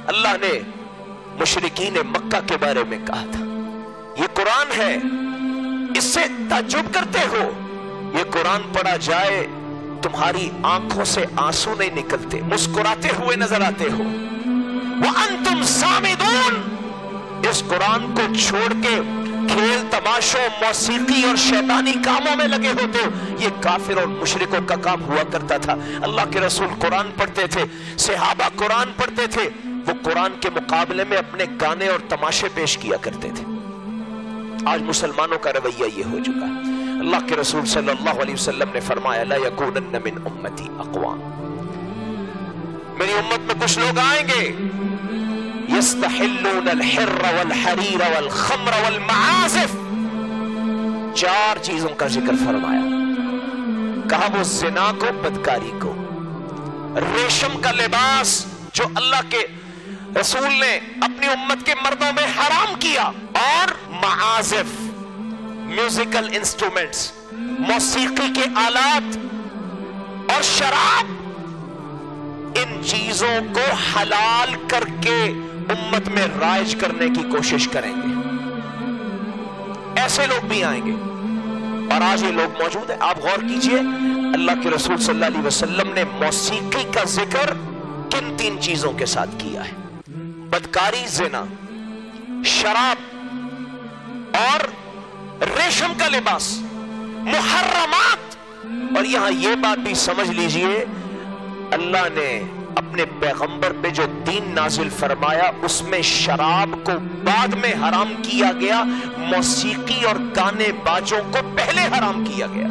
اللہ نے مشرکین مکہ کے بارے میں کہا تھا یہ قرآن ہے، اس سے تعجب کرتے ہو، یہ قرآن پڑھا جائے تمہاری آنکھوں سے آنسو نہیں نکلتے، مسکراتے ہوئے نظر آتے ہو، وَأَنْتُمْ سَامِدُونَ، اس قرآن کو چھوڑ کے کھیل تماشوں موسیقی اور شیطانی کاموں میں لگے ہوتے ہو۔ یہ کافر اور مشرکوں کا کام ہوا کرتا تھا۔ اللہ کے رسول قرآن پڑھتے تھے، صحابہ قرآن پڑھتے تھے، وہ قرآن کے مقابلے میں اپنے گانے اور تماشے پیش کیا کرتے تھے۔ آج مسلمانوں کا رویہ یہ ہو چکا ہے۔ اللہ کے رسول صلی اللہ علیہ وسلم نے فرمایا لا یکونن من امتی اقوام، میری امت میں کچھ لوگ آئیں گے یستحلون الحر والحریر والخمر والمعازف، چار چیزوں کا ذکر فرمایا، کہا وہ زنا کو، بدکاری کو، ریشم کا لباس جو اللہ کے رسول نے اپنی امت کے مردوں میں حرام کیا، اور معازف میوزیکل انسٹرومنٹس، موسیقی کے آلات اور شراب، ان چیزوں کو حلال کر کے امت میں رائج کرنے کی کوشش کریں گے۔ ایسے لوگ بھی آئیں گے اور آج یہ لوگ موجود ہیں۔ آپ غور کیجئے اللہ کے رسول صلی اللہ علیہ وسلم نے موسیقی کا ذکر کن تین چیزوں کے ساتھ کیا ہے؟ بدکاری، زنا، شراب اور ریشم کا لباس، محرمات۔ اور یہاں یہ بات بھی سمجھ لیجئے اللہ نے اپنے پیغمبر پہ جو دین نازل فرمایا اس میں شراب کو بعد میں حرام کیا گیا، موسیقی اور گانے بازوں کو پہلے حرام کیا گیا۔